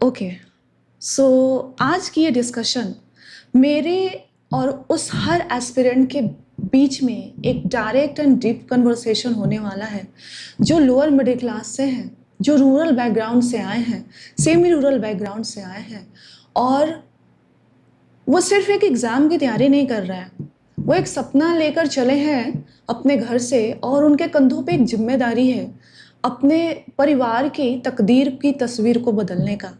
Okay, सो आज की ये डिस्कशन मेरे और उस हर एस्पिरेंट के बीच में एक डायरेक्ट एंड डीप कन्वर्सेशन होने वाला है, जो लोअर मिडिल क्लास से हैं, जो रूरल बैकग्राउंड से आए हैं, सेमी रूरल बैकग्राउंड से आए हैं, और वो सिर्फ एक एग्ज़ाम की तैयारी नहीं कर रहे हैं, वो एक सपना लेकर चले हैं अपने घर से, और उनके कंधों पे एक जिम्मेदारी है अपने परिवार की तकदीर की तस्वीर को बदलने का।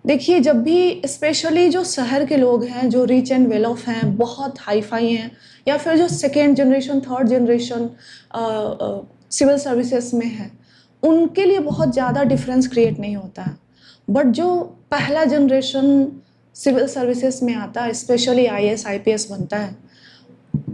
देखिए, जब भी स्पेशली जो शहर के लोग हैं, जो रिच एंड वेल ऑफ हैं, बहुत हाई फाई हैं, या फिर जो second generation third generation civil services में है, उनके लिए बहुत ज़्यादा डिफरेंस क्रिएट नहीं होता है। बट जो पहला जनरेशन सिविल सर्विसेज में आता है, स्पेशली आईएएस आईपीएस बनता है,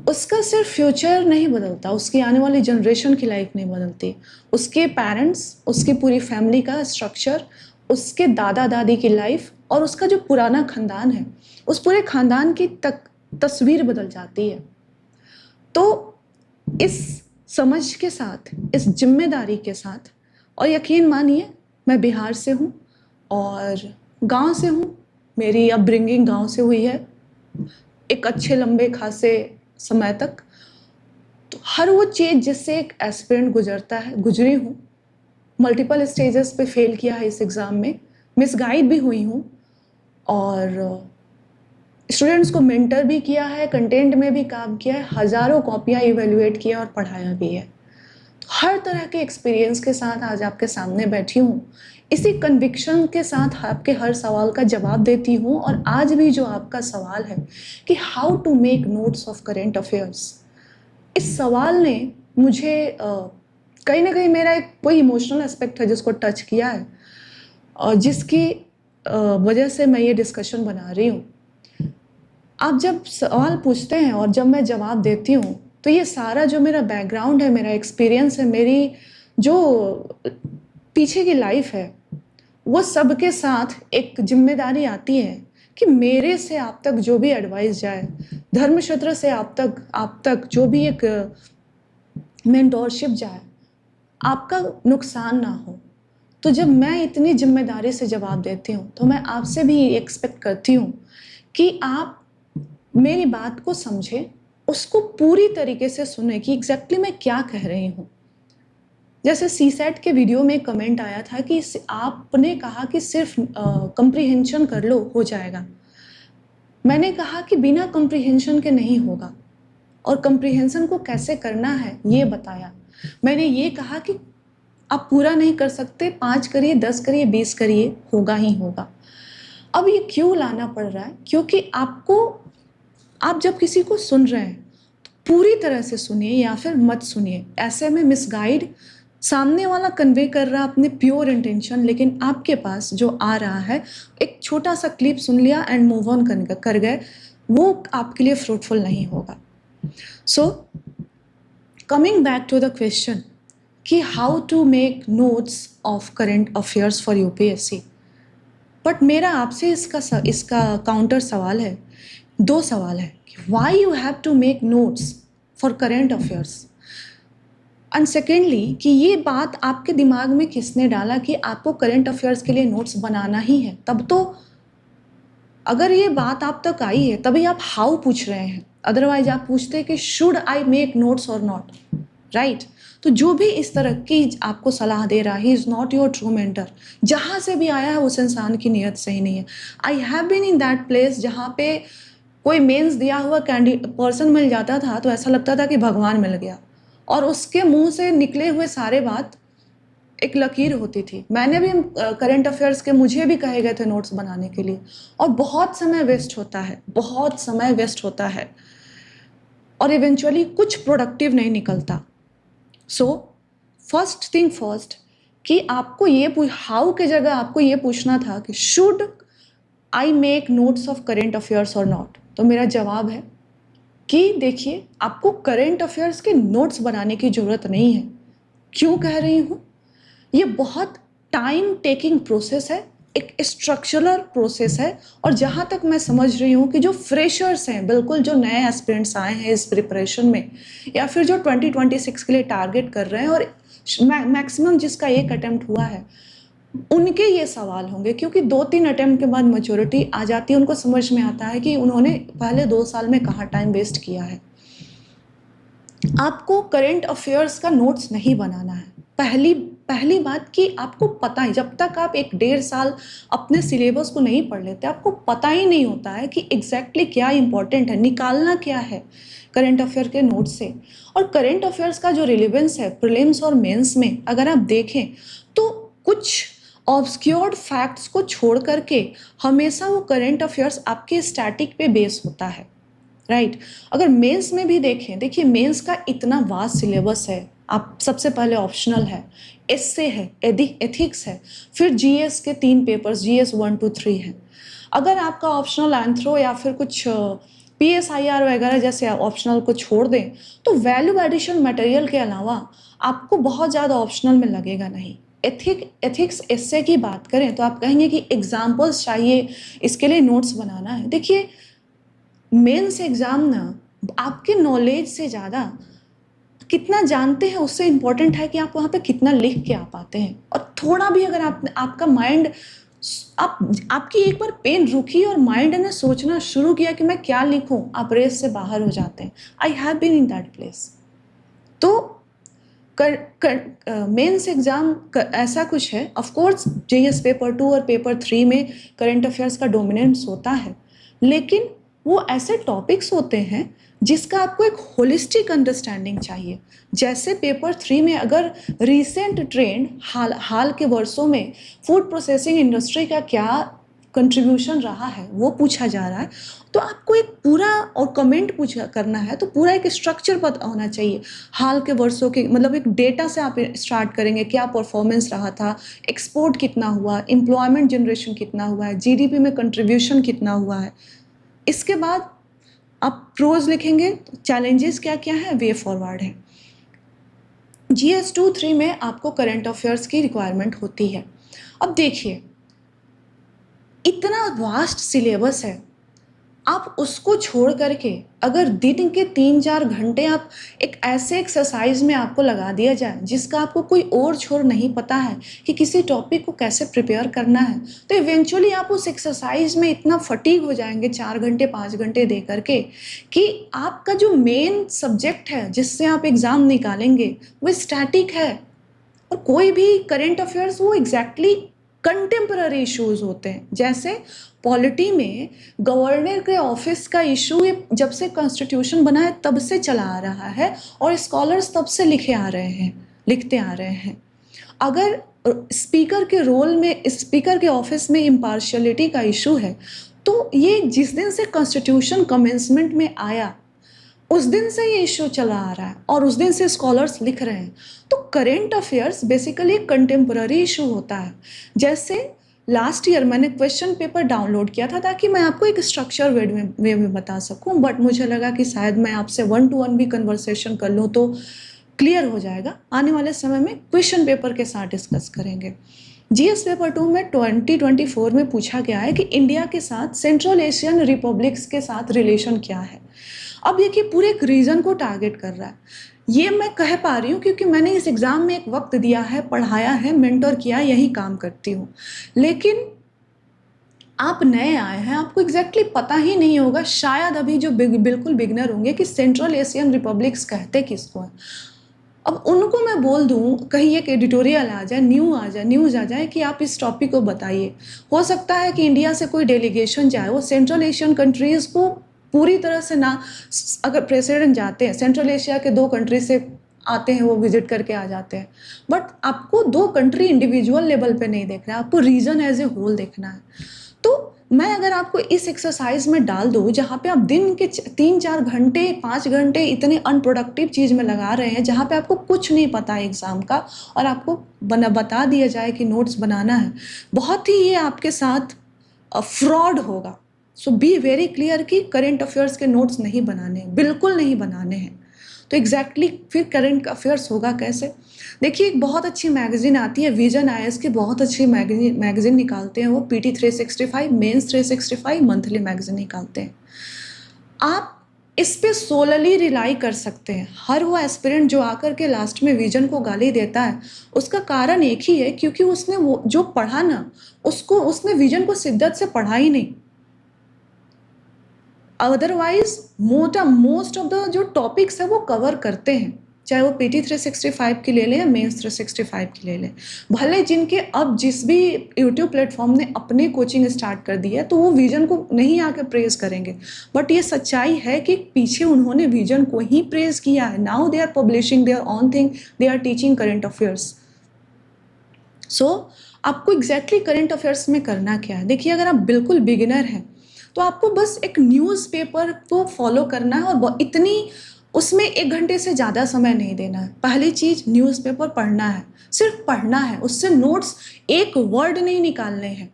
उसका सिर्फ फ्यूचर नहीं बदलता, उसकी आने वाली जनरेशन की लाइफ नहीं बदलती, उसके पेरेंट्स, उसकी पूरी फैमिली का स्ट्रक्चर, उसके दादा दादी की लाइफ और उसका जो पुराना खानदान है, उस पूरे खानदान की तस्वीर बदल जाती है। तो इस समझ के साथ, इस जिम्मेदारी के साथ, और यकीन मानिए मैं बिहार से हूँ और गांव से हूँ, मेरी अपब्रिंगिंग गांव से हुई है एक अच्छे लंबे खासे समय तक। तो हर वो चीज़ जिससे एक एस्पिरेंट गुजरता है, गुजरी हूँ, मल्टीपल स्टेजेस पे फेल किया है इस एग्ज़ाम में, मिसगाइड भी हुई हूँ, और स्टूडेंट्स को मेंटर भी किया है, कंटेंट में भी काम किया है, हज़ारों कॉपियाँ इवेल्युएट किया और पढ़ाया भी है। तो हर तरह के एक्सपीरियंस के साथ आज आपके सामने बैठी हूँ, इसी कन्विक्शन के साथ आपके हर सवाल का जवाब देती हूँ। और आज भी जो आपका सवाल है कि how to make notes of current affairs, इस सवाल ने मुझे कहीं ना कहीं मेरा एक कोई इमोशनल एस्पेक्ट है जिसको टच किया है, और जिसकी वजह से मैं ये डिस्कशन बना रही हूँ। आप जब सवाल पूछते हैं और जब मैं जवाब देती हूँ, तो ये सारा जो मेरा बैकग्राउंड है, मेरा एक्सपीरियंस है, मेरी जो पीछे की लाइफ है, वो सबके साथ एक जिम्मेदारी आती है कि मेरे से आप तक जो भी एडवाइस जाए, धर्म क्षेत्र से आप तक जो भी एक मेंटोरशिप जाए, आपका नुकसान ना हो। तो जब मैं इतनी जिम्मेदारी से जवाब देती हूँ, तो मैं आपसे भी एक्सपेक्ट करती हूँ कि आप मेरी बात को समझें, उसको पूरी तरीके से सुने कि एग्जैक्टली मैं क्या कह रही हूँ। जैसे सीसेट के वीडियो में कमेंट आया था कि आपने कहा कि सिर्फ कंप्रीहेंशन कर लो हो जाएगा। मैंने कहा कि बिना कंप्रीहेंशन के नहीं होगा, और कंप्रीहेंशन को कैसे करना है ये बताया। मैंने ये कहा कि आप पूरा नहीं कर सकते, 5 करिए, 10 करिए, 20 करिए, होगा ही होगा। अब ये क्यों लाना पड़ रहा है? क्योंकि आप जब किसी को सुन रहे हैं तो पूरी तरह से सुनिए या फिर मत सुनिए। ऐसे में मिसगाइड, सामने वाला कन्वे कर रहा अपने प्योर इंटेंशन, लेकिन आपके पास जो आ रहा है एक छोटा सा क्लिप सुन लिया एंड मूव ऑन कर गए, वो आपके लिए फ्रूटफुल नहीं होगा। So coming back to the question कि how to make notes of current affairs for UPSC. But मेरा आपसे इसका काउंटर सवाल है, 2 सवाल है कि why you have to make notes for current affairs, and secondly कि ये बात आपके दिमाग में किसने डाला कि आपको करेंट अफेयर्स के लिए नोट्स बनाना ही है। तब तो अगर ये बात आप तक आई है तभी आप हाउ पूछ रहे हैं, अदरवाइज आप पूछते कि शुड आई मेक नोट्स और नॉट, राइट। तो जो भी इस तरह की आपको सलाह दे रहा है, he is not your true mentor. जहाँ से भी आया है उस इंसान की नीयत सही नहीं है। I have been in that place जहाँ पे कोई मेंस दिया हुआ पर्सन मिल जाता था तो ऐसा लगता था कि भगवान मिल गया, और उसके मुंह से निकले हुए सारे बात एक लकीर होती थी। मैंने भी करंट अफेयर्स के, मुझे भी कहे गए थे नोट्स बनाने के लिए, और बहुत समय वेस्ट होता है, बहुत समय वेस्ट होता है, और इवेंचुअली कुछ प्रोडक्टिव नहीं निकलता। सो फर्स्ट थिंग फर्स्ट कि आपको ये हाउ के जगह आपको ये पूछना था कि should I make notes of current affairs और नॉट। तो मेरा जवाब है कि देखिए, आपको करेंट अफेयर्स के नोट्स बनाने की ज़रूरत नहीं है। क्यों कह रही हूँ? ये बहुत टाइम टेकिंग प्रोसेस है, एक स्ट्रक्चरल प्रोसेस है, और जहाँ तक मैं समझ रही हूँ कि जो फ्रेशर्स हैं, बिल्कुल जो नए एस्पिरेंट्स आए हैं इस प्रिपरेशन में, या फिर जो 2026 के लिए टारगेट कर रहे हैं, और मैक्सिमम जिसका एक अटेम्प्ट हुआ है, उनके ये सवाल होंगे, क्योंकि 2-3 अटेम्प्ट के बाद मैच्योरिटी आ जाती है, उनको समझ में आता है कि उन्होंने पहले 2 साल में कहाँ टाइम वेस्ट किया है। आपको करंट अफेयर्स का नोट्स नहीं बनाना है। पहली बात कि आपको पता है, जब तक आप 1-1.5 साल अपने सिलेबस को नहीं पढ़ लेते, आपको पता ही नहीं होता है कि एग्जैक्टली क्या इंपॉर्टेंट है, निकालना क्या है करंट अफेयर के नोट से। और करंट अफेयर्स का जो रिलेवेंस है प्रीलिम्स और मेंस में अगर आप देखें तो कुछ ऑब्सक्योर्ड फैक्ट्स को छोड़ करके हमेशा वो करंट अफेयर्स आपके स्टैटिक पे बेस होता है, राइट। अगर मेंस में भी देखें, देखिए मेंस का इतना वास्ट सिलेबस है। आप सबसे पहले ऑप्शनल है, एस्से है, एथिक्स है, फिर जीएस के 3 पेपर्स, जीएस 1, 2, 3 है। अगर आपका ऑप्शनल एंथ्रो या फिर कुछ पीएसआईआर वगैरह जैसे ऑप्शनल को छोड़ दें तो वैल्यू एडिशन मटेरियल के अलावा आपको बहुत ज़्यादा ऑप्शनल में लगेगा नहीं। एथिक्स एस्से की बात करें तो आप कहेंगे कि एग्जाम्पल्स चाहिए, इसके लिए नोट्स बनाना है। देखिए मेंस एग्जाम ना आपके नॉलेज से ज़्यादा कितना जानते हैं उससे इम्पोर्टेंट है कि आप वहाँ पे कितना लिख के आ पाते हैं। और थोड़ा भी अगर आपका माइंड आपकी एक बार पेन रुकी और माइंड ने सोचना शुरू किया कि मैं क्या लिखूं, आप रेस से बाहर हो जाते हैं। I have been in that place. तो मेंस एग्जाम ऐसा कुछ है, ऑफ कोर्स जेएस पेपर 2 और पेपर 3 में करंट अफेयर्स का डोमिनेंस होता है, लेकिन वो ऐसे टॉपिक्स होते हैं जिसका आपको एक होलिस्टिक अंडरस्टैंडिंग चाहिए। जैसे पेपर 3 में अगर रीसेंट ट्रेंड हाल के वर्षों में फूड प्रोसेसिंग इंडस्ट्री का क्या कंट्रीब्यूशन रहा है वो पूछा जा रहा है, तो आपको एक पूरा और कमेंट पूछा करना है तो पूरा एक स्ट्रक्चर पता होना चाहिए। हाल के वर्षों के मतलब एक डेटा से आप स्टार्ट करेंगे, क्या परफॉर्मेंस रहा था, एक्सपोर्ट कितना हुआ, एम्प्लॉयमेंट जनरेशन कितना हुआ है, जीडीपी में कंट्रीब्यूशन कितना हुआ है। इसके बाद आप प्रोज लिखेंगे, चैलेंजेस क्या क्या है, वे फॉरवर्ड है। जीएस 2-3 में आपको करंट अफेयर्स की रिक्वायरमेंट होती है। अब देखिए इतना वास्ट सिलेबस है, आप उसको छोड़ करके अगर दिन के 3-4 घंटे आप एक ऐसे एक्सरसाइज में आपको लगा दिया जाए जिसका आपको कोई और छोर नहीं पता है कि किसी टॉपिक को कैसे प्रिपेयर करना है, तो इवेंचुअली आप उस एक्सरसाइज में इतना फटीग हो जाएंगे 4 घंटे 5 घंटे दे करके कि आपका जो मेन सब्जेक्ट है जिससे आप एग्ज़ाम निकालेंगे वो स्टैटिक है। और कोई भी करंट अफेयर्स वो एग्जैक्टली कंटेम्पररी इश्यूज होते हैं। जैसे पॉलिटी में गवर्नर के ऑफिस का इशू जब से कॉन्स्टिट्यूशन बना है तब से चला आ रहा है और स्कॉलर्स तब से लिखते आ रहे हैं। अगर स्पीकर के रोल में, स्पीकर के ऑफिस में इम्पार्शियलिटी का इशू है तो ये जिस दिन से कॉन्स्टिट्यूशन कमेंसमेंट में आया उस दिन से ये इशू चला आ रहा है और उस दिन से स्कॉलर्स लिख रहे हैं। तो करंट अफेयर्स बेसिकली एक कंटेम्पररी इशू होता है। जैसे लास्ट ईयर मैंने क्वेश्चन पेपर डाउनलोड किया था ताकि मैं आपको एक स्ट्रक्चर वे में बता सकूं, बट मुझे लगा कि शायद मैं आपसे 1-to-1 भी कन्वर्सेशन कर लूँ तो क्लियर हो जाएगा। आने वाले समय में क्वेश्चन पेपर के साथ डिस्कस करेंगे। जीएस पेपर 2 में 2024 में पूछा गया है कि इंडिया के साथ सेंट्रल एशियन रिपब्लिक्स के साथ रिलेशन क्या है। अब देखिए पूरे एक रीजन को टारगेट कर रहा है। ये मैं कह पा रही हूँ क्योंकि मैंने इस एग्ज़ाम में एक वक्त दिया है, पढ़ाया है, मेंटर किया, यही काम करती हूँ। लेकिन आप नए आए हैं, आपको एग्जैक्टली पता ही नहीं होगा, शायद अभी जो बिल्कुल बिगनर होंगे, कि सेंट्रल एशियन रिपब्लिक्स कहते किसको हैं। अब उनको मैं बोल दूँ, कहीं एक एडिटोरियल आ जाए, न्यूज़ आ जाए कि आप इस टॉपिक को बताइए। हो सकता है कि इंडिया से कोई डेलीगेशन जाए, वो सेंट्रल एशियन कंट्रीज़ को पूरी तरह से ना, अगर प्रेसिडेंट जाते हैं सेंट्रल एशिया के 2 कंट्री से आते हैं, वो विजिट करके आ जाते हैं, बट आपको 2 कंट्री इंडिविजुअल लेवल पे नहीं देखना है, आपको रीजन एज ए होल देखना है। तो मैं अगर आपको इस एक्सरसाइज में डाल दूँ जहाँ पे आप दिन के 3-4 घंटे 5 घंटे इतने अनप्रोडक्टिव चीज़ में लगा रहे हैं जहाँ पे आपको कुछ नहीं पता है एग्ज़ाम का, और आपको बता दिया जाए कि नोट्स बनाना है, बहुत ही ये आपके साथ फ्रॉड होगा। सो बी वेरी क्लियर कि करंट अफेयर्स के नोट्स नहीं बनाने हैं, बिल्कुल नहीं बनाने हैं। तो एग्जैक्टली फिर करंट अफेयर्स होगा कैसे? देखिए एक बहुत अच्छी मैगज़ीन आती है, विजन आईएएस की बहुत अच्छी मैगज़ीन निकालते हैं वो, पीटी 365, मेंस 365 मंथली मैगज़ीन निकालते हैं। आप इस पे सोलली रिलाई कर सकते हैं। हर वो एस्पिरेंट जो आकर के लास्ट में विजन को गाली देता है, उसका कारण एक ही है, क्योंकि उसने वो जो पढ़ा ना, उसको उसने विजन को शिद्दत से पढ़ा ही नहीं। अदरवाइज मोस्ट ऑफ द जो टॉपिक्स है वो कवर करते हैं, चाहे वो पीटी 365 की ले लें या मेंस 365 की ले लें। भले जिनके अब जिस भी यूट्यूब प्लेटफॉर्म ने अपनी कोचिंग स्टार्ट कर दी है, तो वो विजन को नहीं आके प्रेज करेंगे, बट ये सच्चाई है कि पीछे उन्होंने विजन को ही प्रेज किया है। Now they are publishing their own thing, they are teaching current affairs. So आपको एग्जैक्टली करंट अफेयर्स में करना क्या है? देखिए, अगर आप बिल्कुल बिगिनर हैं तो आपको बस एक न्यूज़पेपर को फॉलो करना है, और इतनी उसमें 1 घंटे से ज़्यादा समय नहीं देना है। पहली चीज़, न्यूज़पेपर पढ़ना है, सिर्फ पढ़ना है, उससे नोट्स एक वर्ड नहीं निकालने हैं।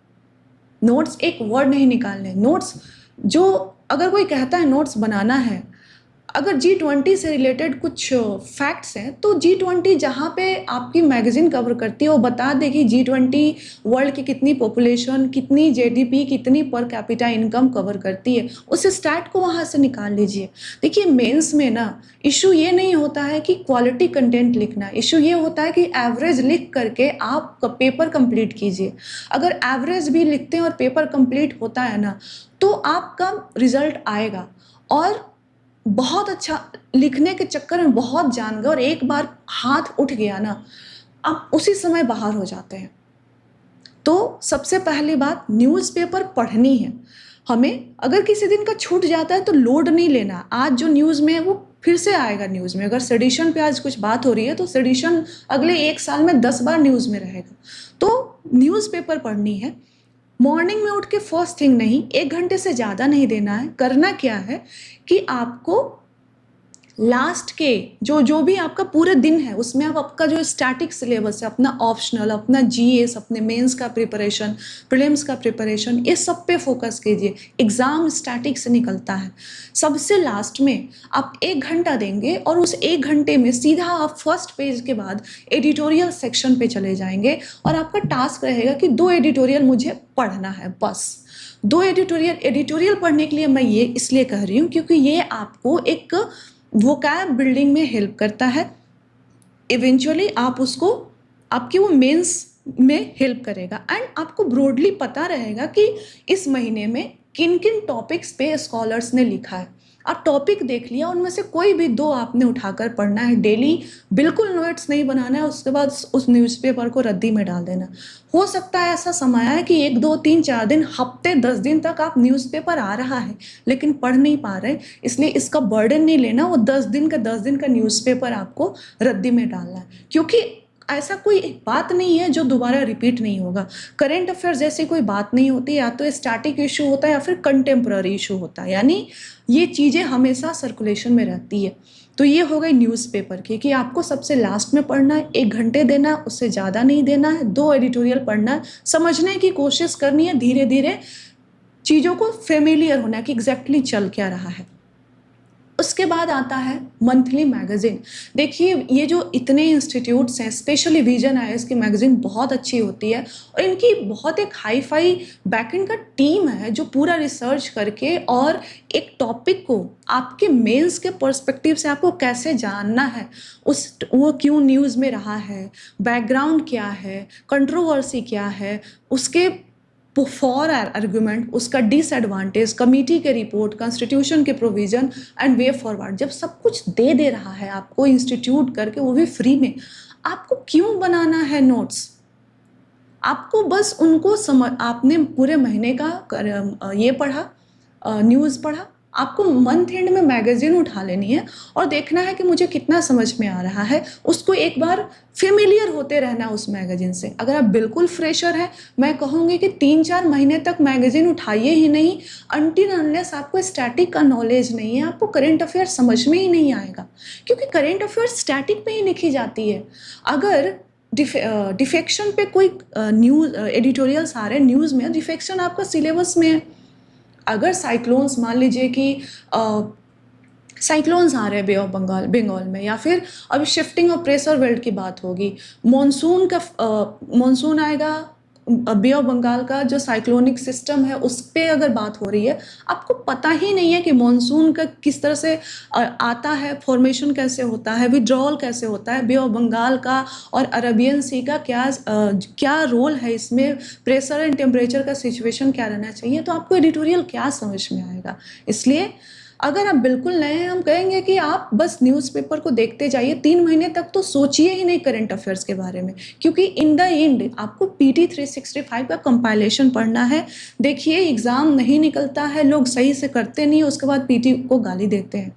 नोट्स एक वर्ड नहीं निकालने। नोट्स जो, अगर कोई कहता है नोट्स बनाना है, अगर G20 से रिलेटेड कुछ फैक्ट्स हैं, तो G20 जहाँ पे आपकी मैगजीन कवर करती है, वो बता देगी G20 वर्ल्ड की कितनी पॉपुलेशन, कितनी जीडीपी, कितनी पर कैपिटा इनकम कवर करती है, उस स्टैट को वहाँ से निकाल लीजिए। देखिए, मेंस में ना इशू ये नहीं होता है कि क्वालिटी कंटेंट लिखना, इशू ये होता है कि एवरेज लिख करके आप पेपर कंप्लीट कीजिए। अगर एवरेज भी लिखते हैं और पेपर कंप्लीट होता है ना, तो आपका रिजल्ट आएगा। और बहुत अच्छा लिखने के चक्कर में बहुत जान गए और एक बार हाथ उठ गया ना, आप उसी समय बाहर हो जाते हैं। तो सबसे पहली बात, न्यूज़पेपर पढ़नी है हमें। अगर किसी दिन का छूट जाता है तो लोड नहीं लेना, आज जो न्यूज़ में है वो फिर से आएगा न्यूज़ में। अगर सेडिशन पे आज कुछ बात हो रही है, तो सेडिशन अगले 1 साल में 10 बार न्यूज़ में रहेगा। तो न्यूज़पेपर पढ़नी है। मॉर्निंग में उठ के फर्स्ट थिंग नहीं, 1 घंटे से ज़्यादा नहीं देना है। करना क्या है कि आपको लास्ट के जो भी आपका पूरे दिन है, उसमें आप आपका जो स्टैटिक सिलेबस है, अपना ऑप्शनल, अपना जीएस, अपने मेंस का प्रिपरेशन, प्रीलिम्स का प्रिपरेशन, ये सब पे फोकस कीजिए। एग्ज़ाम स्टैटिक से निकलता है। सबसे लास्ट में आप 1 घंटा देंगे, और उस 1 घंटे में सीधा आप फर्स्ट पेज के बाद एडिटोरियल सेक्शन पे चले जाएंगे, और आपका टास्क रहेगा कि 2 एडिटोरियल मुझे पढ़ना है, बस 2 एडिटोरियल पढ़ने के लिए मैं ये इसलिए कह रही हूँ, क्योंकि ये आपको एक वोकैब बिल्डिंग में हेल्प करता है। इवेंचुअली आप उसको, आपकी वो मेंस में हेल्प करेगा। एंड आपको ब्रॉडली पता रहेगा कि इस महीने में किन किन टॉपिक्स पे स्कॉलर्स ने लिखा है। आप टॉपिक देख लिया, उनमें से कोई भी 2 आपने उठाकर पढ़ना है डेली। बिल्कुल नोट्स नहीं बनाना है, उसके बाद उस न्यूज़पेपर को रद्दी में डाल देना। हो सकता है ऐसा समय आए कि 1, 2, 3, 4 दिन, हफ्ते, 10 दिन तक आप न्यूज़पेपर आ रहा है लेकिन पढ़ नहीं पा रहे, इसलिए इसका बर्डन नहीं लेना। वो 10 दिन का न्यूज़पेपर आपको रद्दी में डालना है, क्योंकि ऐसा कोई बात नहीं है जो दोबारा रिपीट नहीं होगा। करंट अफेयर जैसी कोई बात नहीं होती, या तो स्टैटिक इशू होता है या फिर कंटेम्प्ररी इशू होता है, यानी ये चीज़ें हमेशा सर्कुलेशन में रहती है। तो ये हो गई न्यूज़पेपर की, कि आपको सबसे लास्ट में पढ़ना है, 1 घंटे देना है, उससे ज़्यादा नहीं देना है, 2 एडिटोरियल पढ़ना है, समझने की कोशिश करनी है, धीरे धीरे चीज़ों को फेमिलियर होना है कि एग्जैक्टली चल क्या रहा है। उसके बाद आता है मंथली मैगजीन। देखिए, ये जो इतने इंस्टीट्यूट्स हैं, स्पेशली विजन आईएएस की मैगजीन बहुत अच्छी होती है, और इनकी बहुत एक हाई फाई बैकएंड का टीम है जो पूरा रिसर्च करके, और एक टॉपिक को आपके मेंस के पर्सपेक्टिव से आपको कैसे जानना है, वो क्यों न्यूज़ में रहा है, बैकग्राउंड क्या है, कंट्रोवर्सी क्या है, उसके फॉर आर्गुमेंट, उसका डिसएडवांटेज, कमिटी के रिपोर्ट, कॉन्स्टिट्यूशन के प्रोविजन एंड वे फॉरवर्ड, जब सब कुछ दे रहा है आपको इंस्टीट्यूट करके, वो भी फ्री में, आपको क्यों बनाना है नोट्स? आपको बस उनको आपने पूरे महीने का ये पढ़ा, न्यूज़ पढ़ा, आपको मंथ एंड में मैगजीन उठा लेनी है और देखना है कि मुझे कितना समझ में आ रहा है। उसको एक बार फेमिलियर होते रहना उस मैगजीन से। अगर आप बिल्कुल फ्रेशर हैं, मैं कहूँगी कि 3-4 महीने तक मैगजीन उठाइए ही नहीं, अनटिल अनलेस आपको स्टैटिक का नॉलेज नहीं है, आपको करंट अफेयर समझ में ही नहीं आएगा, क्योंकि करंट अफेयर स्टैटिक पे ही लिखी जाती है। अगर डिफेक्शन पे कोई न्यूज़ एडिटोरियल्स आ रहे हैं न्यूज़ में, डिफेक्शन आपका सिलेबस में है। अगर साइक्लोन्स, मान लीजिए कि साइक्लोन्स आ रहे हैं बे ऑफ बंगाल में, या फिर अभी शिफ्टिंग ऑफ प्रेशर बेल्ट की बात होगी, मानसून आएगा, बे ऑफ बंगाल का जो साइक्लोनिक सिस्टम है उस पे अगर बात हो रही है, आपको पता ही नहीं है कि मॉनसून का किस तरह से आता है, फॉर्मेशन कैसे होता है, विड्रॉल कैसे होता है, बे ऑफ बंगाल का और अरबियन सी का क्या रोल है इसमें, प्रेशर एंड टेम्परेचर का सिचुएशन क्या रहना चाहिए, तो आपको एडिटोरियल क्या समझ में आएगा। इसलिए अगर आप बिल्कुल नए हैं, हम कहेंगे कि आप बस न्यूज़पेपर को देखते जाइए, 3 महीने तक तो सोचिए ही नहीं करंट अफेयर्स के बारे में, क्योंकि इन द एंड आपको पीटी 365 का कंपाइलेशन पढ़ना है। देखिए एग्ज़ाम नहीं निकलता है, लोग सही से करते नहीं, उसके बाद पीटी को गाली देते हैं।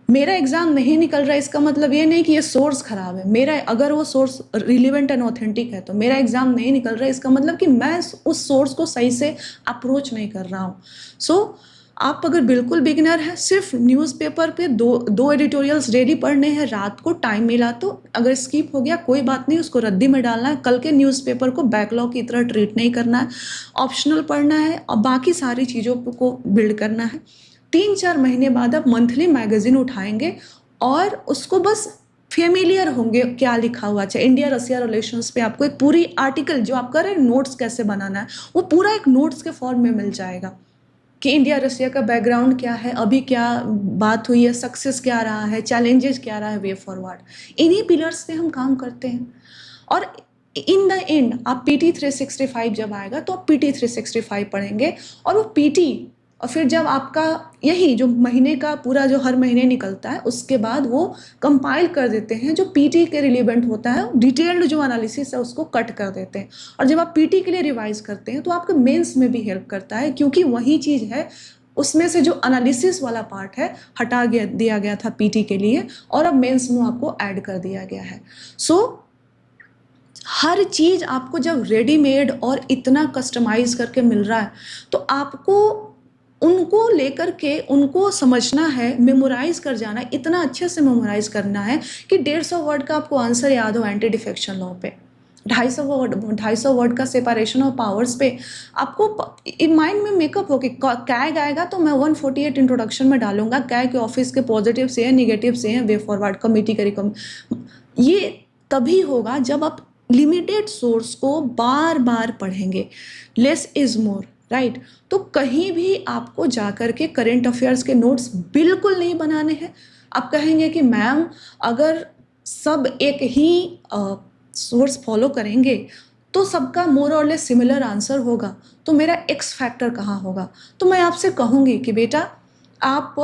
मेरा एग्ज़ाम नहीं निकल रहा है इसका मतलब ये नहीं कि ये सोर्स ख़राब है, मेरा अगर वो सोर्स रिलीवेंट एंड ऑथेंटिक है तो मेरा एग्ज़ाम नहीं निकल रहा है इसका मतलब कि मैं उस सोर्स को सही से अप्रोच नहीं कर रहा हूँ। सो आप अगर बिल्कुल बिगिनर हैं, सिर्फ न्यूज़पेपर पे दो एडिटोरियल्स डेली पढ़ने हैं, रात को टाइम मिला तो, अगर स्किप हो गया कोई बात नहीं, उसको रद्दी में डालना है, कल के न्यूज़पेपर को बैकलॉग की तरह ट्रीट नहीं करना है, ऑप्शनल पढ़ना है और बाकी सारी चीज़ों को बिल्ड करना है। 3-4 महीने बाद आप मंथली मैगजीन उठाएंगे और उसको बस फेमिलियर होंगे क्या लिखा हुआ, चाहे इंडिया रसिया रिलेशंस पे आपको एक पूरी आर्टिकल जो आप कर रहे हैं नोट्स कैसे बनाना है, वो पूरा एक नोट्स के फॉर्म में मिल जाएगा कि इंडिया रसिया का बैकग्राउंड क्या है, अभी क्या बात हुई है, सक्सेस क्या रहा है, चैलेंजेस क्या रहा है, वे फॉरवर्ड, इन्हीं पिलर्स पे हम काम करते हैं। और इन द एंड आप पीटी 365 जब आएगा तो आप पीटी 365 पढ़ेंगे और वो पीटी, और फिर जब आपका यही जो महीने का पूरा जो हर महीने निकलता है उसके बाद वो कंपाइल कर देते हैं, जो पीटी के रिलेवेंट होता है, डिटेल्ड जो एनालिसिस है उसको कट कर देते हैं। और जब आप पीटी के लिए रिवाइज करते हैं तो आपके मेंस में भी हेल्प करता है, क्योंकि वही चीज़ है, उसमें से जो एनालिसिस वाला पार्ट है दिया गया था पीटी के लिए और अब मेंस में आपको ऐड कर दिया गया है। सो हर चीज़ आपको जब रेडीमेड और इतना कस्टमाइज करके मिल रहा है तो आपको उनको लेकर के उनको समझना है, मेमोराइज कर जाना, इतना अच्छे से मेमोराइज करना है कि 150 वर्ड का आपको आंसर याद हो एंटी डिफेक्शन लॉ पे, 250 वर्ड का सेपरेशन ऑफ पावर्स पे, आपको माइंड में मेकअप हो कि कैग आएगा तो मैं 148 इंट्रोडक्शन में डालूंगा, कैग के ऑफिस के पॉजिटिव से हैं, निगेटिव से हैं, वे फॉरवर्ड कमेटी के ये तभी होगा जब आप लिमिटेड सोर्स को बार बार पढ़ेंगे। Less is more, right. तो कहीं भी आपको जाकर के करंट अफेयर्स के नोट्स बिल्कुल नहीं बनाने हैं। आप कहेंगे कि मैम अगर सब एक ही सोर्स फॉलो करेंगे तो सबका मोर और लेस सिमिलर आंसर होगा, तो मेरा एक्स फैक्टर कहाँ होगा। तो मैं आपसे कहूँगी कि बेटा आप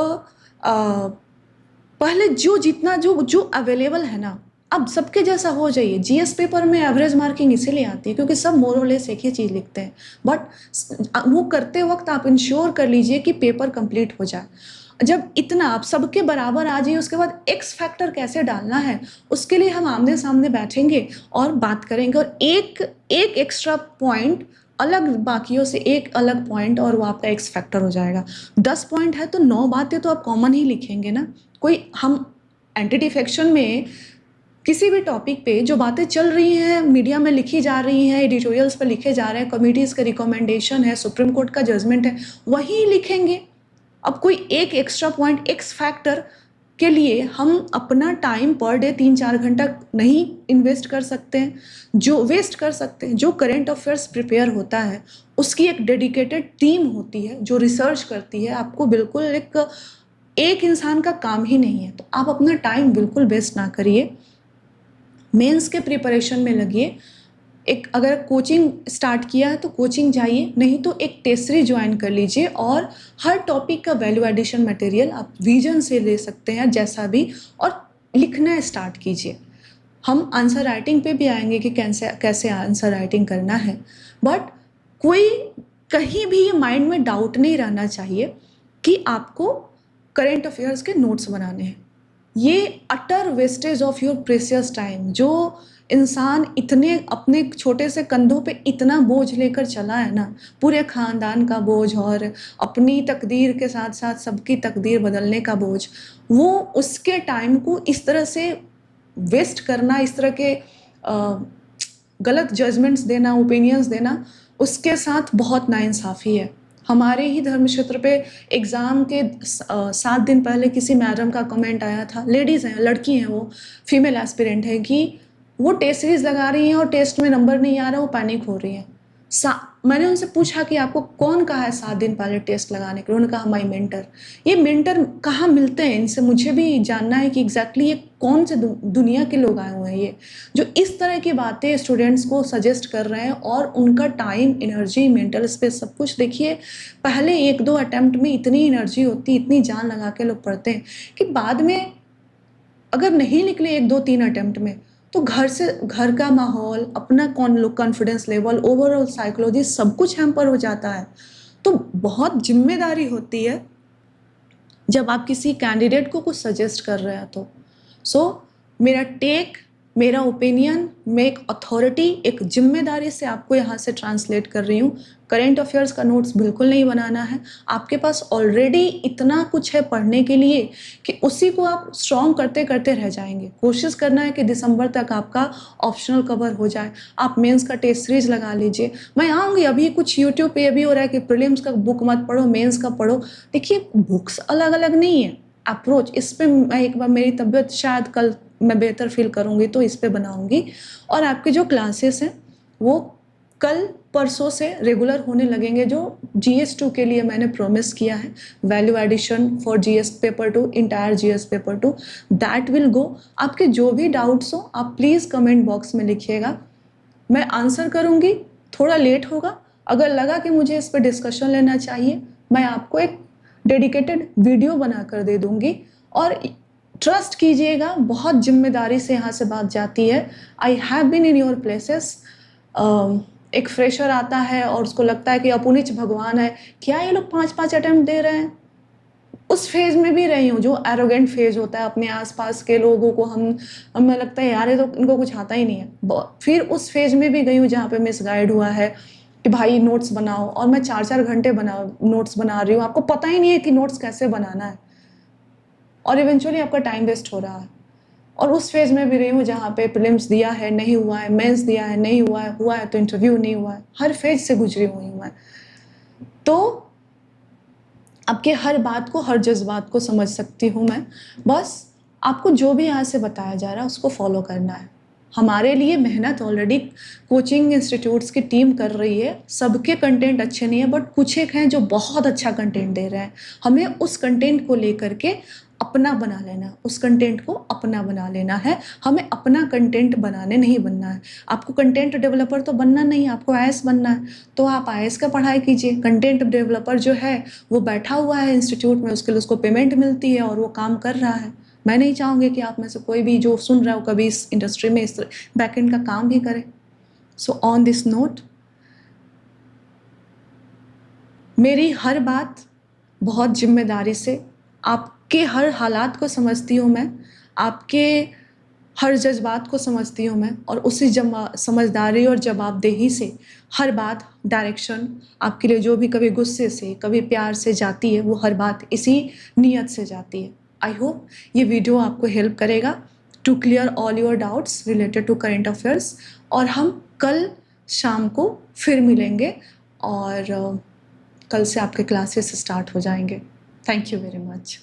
पहले जितना जो अवेलेबल है ना, अब सबके जैसा हो जाइए। जीएस पेपर में एवरेज मार्किंग इसीलिए आती है क्योंकि सब मोर और लेस एक ही चीज़ लिखते हैं, बट वो करते वक्त आप इंश्योर कर लीजिए कि पेपर कंप्लीट हो जाए। जब इतना आप सबके बराबर आ जाइए, उसके बाद एक्स फैक्टर कैसे डालना है उसके लिए हम आमने सामने बैठेंगे और बात करेंगे, और एक एक्स्ट्रा पॉइंट अलग, बाकियों से एक अलग पॉइंट, और वो आपका एक्स फैक्टर हो जाएगा। 10 पॉइंट है तो 9 बातें तो आप कॉमन ही लिखेंगे ना। कोई हम एंटी डिफेक्शन में किसी भी टॉपिक पे जो बातें चल रही हैं, मीडिया में लिखी जा रही हैं, एडिटोरियल्स पर लिखे जा रहे हैं, कमिटीज़ का रिकमेंडेशन है, सुप्रीम कोर्ट का जजमेंट है, वही लिखेंगे। अब कोई एक एक्स्ट्रा पॉइंट एक्स फैक्टर के लिए हम अपना टाइम पर डे 3-4 घंटा नहीं इन्वेस्ट कर सकते हैं, जो वेस्ट कर सकते हैं। जो करंट अफेयर्स प्रिपेयर होता है उसकी एक डेडिकेटेड टीम होती है जो रिसर्च करती है। आपको बिल्कुल एक इंसान का काम ही नहीं है, तो आप अपना टाइम बिल्कुल वेस्ट ना करिए, मेंस के प्रिपरेशन में लगिए। एक अगर कोचिंग स्टार्ट किया है तो कोचिंग जाइए, नहीं तो एक टेस्ट सीरीज ज्वाइन कर लीजिए, और हर टॉपिक का वैल्यू एडिशन मटेरियल आप विजन से ले सकते हैं जैसा भी, और लिखना स्टार्ट कीजिए। हम आंसर राइटिंग पे भी आएंगे कि कैसे आंसर राइटिंग करना है, बट कोई कहीं भी ये माइंड में डाउट नहीं रहना चाहिए कि आपको करंट अफेयर्स के नोट्स बनाने हैं। ये utter wastage of your precious time. जो इंसान इतने अपने छोटे से कंधों पे इतना बोझ लेकर चला है ना, पूरे खानदान का बोझ और अपनी तकदीर के साथ साथ सबकी तकदीर बदलने का बोझ, वो उसके टाइम को इस तरह से वेस्ट करना, इस तरह के गलत जजमेंट्स देना, ओपिनियंस देना, उसके साथ बहुत नाइंसाफ़ी है। हमारे ही धर्म क्षेत्र पे एग्ज़ाम के 7 दिन पहले किसी मैडम का कमेंट आया था, लेडीज़ हैं, लड़की हैं, वो फीमेल एस्पिरेंट है, कि वो टेस्ट सीरीज़ लगा रही हैं और टेस्ट में नंबर नहीं आ रहा, वो पैनिक हो रही हैं। मैंने उनसे पूछा कि आपको कौन कहा है 7 दिन पहले टेस्ट लगाने के लिए? उन्होंने कहा माई मेंटर। ये मेंटर कहाँ मिलते हैं? इनसे मुझे भी जानना है कि एग्जैक्टली ये कौन से दुनिया के लोग आए हुए हैं ये, जो इस तरह की बातें स्टूडेंट्स को सजेस्ट कर रहे हैं, और उनका टाइम, एनर्जी, मेंटल स्पेस सब कुछ देखिए। पहले 1-2 अटेम्प्ट में इतनी एनर्जी होती, इतनी जान लगा के लोग पढ़ते हैं कि बाद में अगर नहीं निकले 1-2-3 अटेम्प्ट में, तो घर का माहौल, अपना कॉन्फिडेंस लेवल, ओवरऑल साइकोलॉजी सब कुछ हैम्पर हो जाता है। तो बहुत जिम्मेदारी होती है जब आप किसी कैंडिडेट को कुछ सजेस्ट कर रहे हैं तो। मेरा टेक, मेरा ओपिनियन, मैं एक अथॉरिटी, एक जिम्मेदारी से आपको यहाँ से ट्रांसलेट कर रही हूँ। करेंट अफेयर्स का नोट्स बिल्कुल नहीं बनाना है। आपके पास ऑलरेडी इतना कुछ है पढ़ने के लिए कि उसी को आप स्ट्रॉन्ग करते करते रह जाएंगे। कोशिश करना है कि दिसंबर तक आपका ऑप्शनल कवर हो जाए। आप मेंस का टेस्ट सीरीज लगा लीजिए। मैं आऊँगी, अभी कुछ यूट्यूब पे ये भी हो रहा है कि प्रीलिम्स का बुक मत पढ़ो, मेंस का पढ़ो। देखिए, बुक्स अलग अलग नहीं है, अप्रोच इस पे मैं एक बार, मेरी तबीयत शायद कल मैं बेहतर फील करूँगी तो इस पे बनाऊँगी। और आपके जो क्लासेस हैं वो कल परसों से रेगुलर होने लगेंगे, जो GS2 के लिए मैंने प्रॉमिस किया है। Value addition for GS paper 2, entire GS paper 2, that will go. आपके जो भी डाउट्स हो आप प्लीज़ कमेंट बॉक्स में लिखिएगा, मैं आंसर करूँगी। थोड़ा लेट होगा, अगर लगा कि मुझे इस पर डिस्कशन लेना चाहिए, मैं आपको एक डेडिकेटेड वीडियो बना कर दे दूँगी। और ट्रस्ट कीजिएगा, बहुत जिम्मेदारी से यहाँ से बात जाती है। I have been in your places. एक फ्रेशर आता है और उसको लगता है कि अपुनिच भगवान है, क्या ये लोग 5-5 अटेम्प्ट दे रहे हैं? उस फेज में भी रही हूँ, जो एरोगेंट फेज होता है, अपने आसपास के लोगों को हमें लगता है यार ये तो इनको कुछ आता ही नहीं है। फिर उस फेज में भी गई हूँ जहाँ पे मिसगाइड हुआ है कि भाई नोट्स बनाओ, और मैं 4-4 घंटे नोट्स बना रही हूँ, आपको पता ही नहीं है कि नोट्स कैसे बनाना है, और इवेंचुअली आपका टाइम वेस्ट हो रहा है। और उस फेज में भी रही हूँ जहाँ पे प्रीलिम्स दिया है, नहीं हुआ है, मेंस दिया है, नहीं हुआ है तो इंटरव्यू नहीं हुआ है। हर फेज से गुजरी हुई हूँ मैं। तो आपके हर बात को, हर जज्बात को समझ सकती हूँ मैं। बस आपको जो भी यहाँ से बताया जा रहा है उसको फॉलो करना है। हमारे लिए मेहनत ऑलरेडी कोचिंग इंस्टीट्यूट्स की टीम कर रही है। सबके कंटेंट अच्छे नहीं है, बट कुछ एक हैं जो बहुत अच्छा कंटेंट दे रहे हैं। हमें उस कंटेंट को लेकर के अपना बना लेना, उस कंटेंट को अपना बना लेना है। हमें अपना कंटेंट बनाने नहीं बनना है। आपको कंटेंट डेवलपर तो बनना नहीं, आपको IAS बनना है, तो आप IAS का पढ़ाई कीजिए। कंटेंट डेवलपर जो है वो बैठा हुआ है इंस्टीट्यूट में, उसके लिए उसको पेमेंट मिलती है और वो काम कर रहा है। मैं नहीं चाहूँगी कि आप में से कोई भी जो सुन रहा हो कभी इस इंडस्ट्री में इस बैकएंड का काम भी करे। सो ऑन दिस नोट, मेरी हर बात बहुत जिम्मेदारी से, आपके हर हालात को समझती हूँ मैं, आपके हर जज्बात को समझती हूँ मैं, और उसी समझदारी और जवाबदेही से हर बात, डायरेक्शन आपके लिए जो भी कभी गुस्से से, कभी प्यार से जाती है, वो हर बात इसी नीयत से जाती है। आई होप ये वीडियो आपको हेल्प करेगा to clear all your doubts related to current affairs. और हम कल शाम को फिर मिलेंगे, और कल से आपके क्लासेस स्टार्ट हो जाएंगे। Thank you very much.